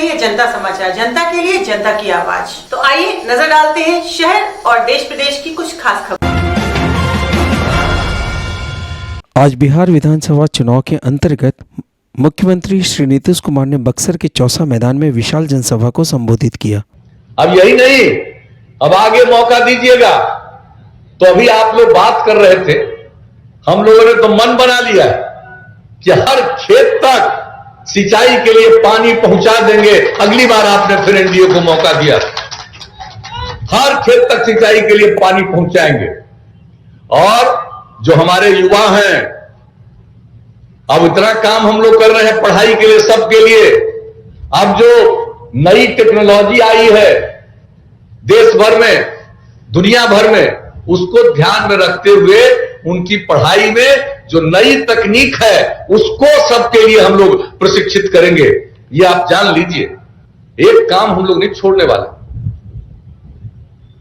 है जनता समाचार, जनता के लिए जनता की आवाज। तो आइए नजर डालते हैं शहर और देश प्रदेश की कुछ खास खबर। आज बिहार विधानसभा चुनाव के अंतर्गत मुख्यमंत्री श्री नीतीश कुमार ने बक्सर के चौसा मैदान में विशाल जनसभा को संबोधित किया। अब यही नहीं, अब आगे मौका दीजिएगा। तो अभी आप लोग बात कर रहे थे, हम लोगों ने तो मन बना लिया कि हर खेत तक सिंचाई के लिए पानी पहुंचा देंगे। अगली बार आपने फिर एनडीए को मौका दिया, हर खेत तक सिंचाई के लिए पानी पहुंचाएंगे। और जो हमारे युवा हैं, अब इतना काम हम लोग कर रहे हैं पढ़ाई के लिए, सबके लिए। अब जो नई टेक्नोलॉजी आई है देश भर में, दुनिया भर में, उसको ध्यान में रखते हुए उनकी पढ़ाई में जो नई तकनीक है उसको सबके लिए हम लोग प्रशिक्षित करेंगे। ये आप जान लीजिए, एक काम हम लोग नहीं छोड़ने वाले,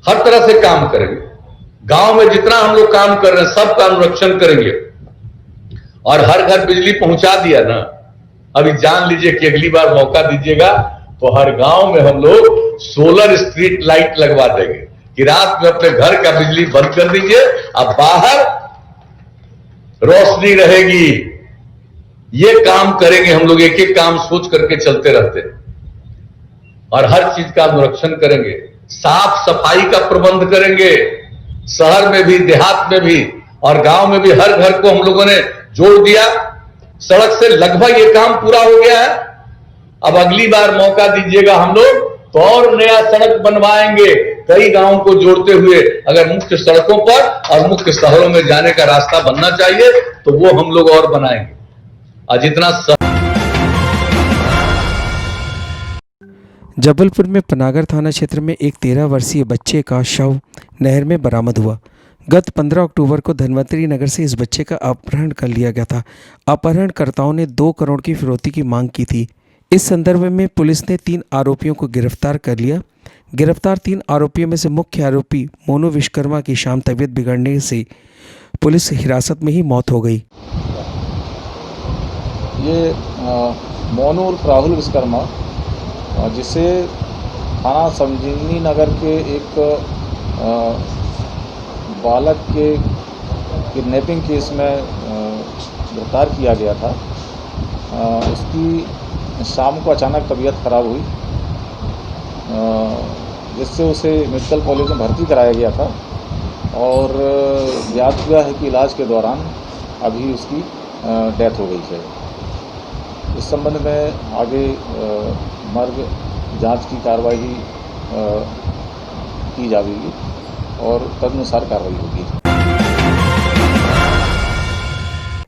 हर तरह से काम करेंगे। गांव में जितना हम लोग काम कर रहे हैं सबका अनुरक्षण करेंगे। और हर घर बिजली पहुंचा दिया ना, अभी जान लीजिए कि अगली बार मौका दीजिएगा तो हर गांव में हम लोग सोलर स्ट्रीट लाइट लगवा देंगे कि रात में अपने घर का बिजली बंद कर दीजिए, अब बाहर रोशनी रहेगी। ये काम करेंगे हम लोग, एक एक काम सोच करके चलते रहते हैं और हर चीज का अनुरक्षण करेंगे। साफ सफाई का प्रबंध करेंगे, शहर में भी, देहात में भी और गांव में भी। हर घर को हम लोगों ने जोड़ दिया। सड़क से लगभग ये काम पूरा हो गया है। अब अगली बार मौका दीजिएगा हम लोग तो और नया सड़क बनवाएंगे, कई गांवों को जोड़ते हुए। अगर मुख्य सड़कों पर और मुख्य शहरों में जाने का रास्ता बनना चाहिए तो वो हम लोग और बनाएंगे। और जितना जबलपुर में पनागर थाना क्षेत्र में एक 13 वर्षीय बच्चे का शव नहर में बरामद हुआ। गत 15 अक्टूबर को धनवंतरी नगर से इस बच्चे का अपहरण कर लिया गया था। अपहरणकर्ताओं ने 2 करोड़ की फिरौती की मांग की थी। इस संदर्भ में पुलिस ने 3 आरोपियों को गिरफ्तार कर लिया। गिरफ्तार 3 आरोपियों में से मुख्य आरोपी मोनू विश्वकर्मा की शाम तबीयत बिगड़ने से पुलिस हिरासत में ही मौत हो गई। ये मोनू उर्फ राहुल विश्वकर्मा, जिसे थाना संजीवनी नगर के एक बालक के किडनैपिंग केस में गिरफ्तार किया गया था। उसकी शाम को अचानक तबीयत खराब हुई, जिससे उसे मेडिकल कॉलेज में भर्ती कराया गया था और ज्ञात हुआ है कि इलाज के दौरान अभी उसकी डेथ हो गई है। इस संबंध में आगे मर्ग जांच की कार्रवाई की जाएगी और तदनुसार कार्रवाई होगी।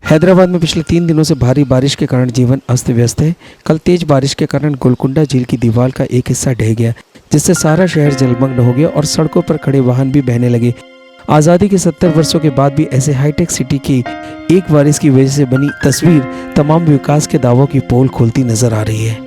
हैदराबाद में पिछले 3 दिनों से भारी बारिश के कारण जीवन अस्त व्यस्त है। कल तेज बारिश के कारण गोलकुंडा झील की दीवार का एक हिस्सा ढह गया, जिससे सारा शहर जलमग्न हो गया और सड़कों पर खड़े वाहन भी बहने लगे। आज़ादी के 70 वर्षों के बाद भी ऐसे हाईटेक सिटी की एक बारिश की वजह से बनी तस्वीर तमाम विकास के दावों की पोल खोलती नजर आ रही है।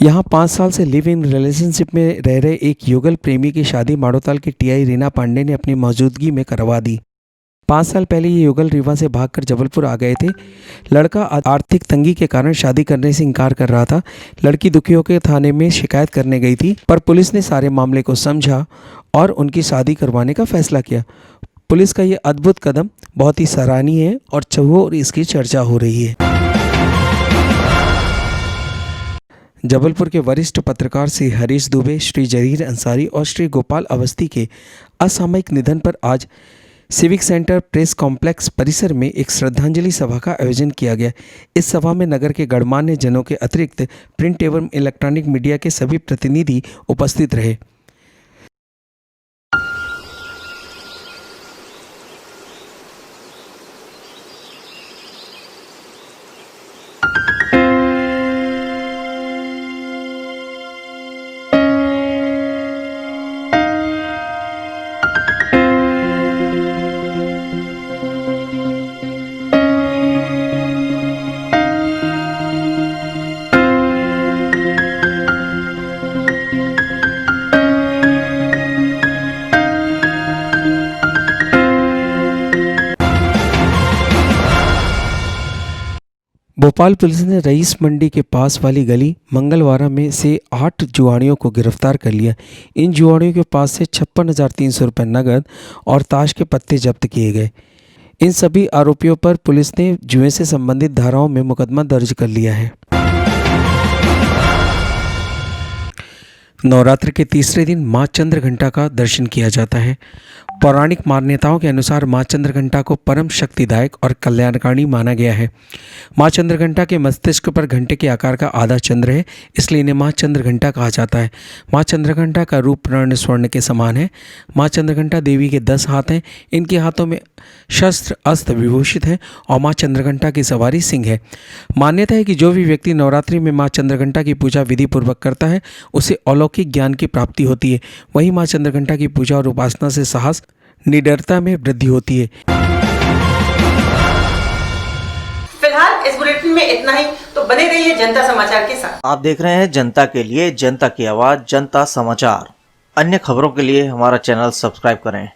यहाँ 5 साल से लिव इन रिलेशनशिप में रह रहे एक युगल प्रेमी की शादी माड़ोताल की टीआई रीना पांडे ने अपनी मौजूदगी में करवा दी। 5 साल पहले ये युगल रीवा से भागकर जबलपुर आ गए थे। लड़का आर्थिक तंगी के कारण शादी करने से इनकार कर रहा था। लड़की दुखी होकर थाने में शिकायत करने गई थी, पर पुलिस ने सारे मामले को समझा और उनकी शादी करवाने का फैसला किया। पुलिस का ये अद्भुत कदम बहुत ही सराहनीय है और चहुओर इसकी चर्चा हो रही है। जबलपुर के वरिष्ठ पत्रकार श्री हरीश दुबे, श्री जरीर अंसारी और श्री गोपाल अवस्थी के असामयिक निधन पर आज सिविक सेंटर प्रेस कॉम्प्लेक्स परिसर में एक श्रद्धांजलि सभा का आयोजन किया गया। इस सभा में नगर के गणमान्य जनों के अतिरिक्त प्रिंट एवं इलेक्ट्रॉनिक मीडिया के सभी प्रतिनिधि उपस्थित रहे। भोपाल पुलिस ने रईस मंडी के पास वाली गली मंगलवारा में से 8 जुआड़ियों को गिरफ्तार कर लिया। इन जुआड़ियों के पास से 56,300 रुपये नगद और ताश के पत्ते जब्त किए गए। इन सभी आरोपियों पर पुलिस ने जुए से संबंधित धाराओं में मुकदमा दर्ज कर लिया है। नवरात्र के तीसरे दिन मां चंद्रघंटा का दर्शन किया जाता है। पौराणिक मान्यताओं के अनुसार मां चंद्रघंटा को परम शक्तिदायक और कल्याणकारी माना गया है। मां चंद्रघंटा के मस्तिष्क पर घंटे के आकार का आधा चंद्र है, इसलिए इन्हें मां चंद्रघंटा कहा जाता है। मां चंद्रघंटा का रूप पूर्ण स्वर्ण के समान है। मां चंद्रघंटा देवी के 10 हाथ हैं। इनके हाथों में शस्त्र अस्त्र विभूषित है और मां चंद्रघंटा की सवारी सिंह है। मान्यता है कि जो भी व्यक्ति नवरात्रि में मां चंद्रघंटा की पूजा विधि पूर्वक करता है उसे अलौकिक ज्ञान की प्राप्ति होती है। वहीं मां चंद्रघंटा की पूजा और उपासना से साहस निडरता में वृद्धि होती है। फिलहाल इस बुलेटिन में इतना ही, तो बने रहिए जनता समाचार के साथ। आप देख रहे हैं जनता के लिए जनता की आवाज जनता समाचार। अन्य खबरों के लिए हमारा चैनल सब्सक्राइब करें।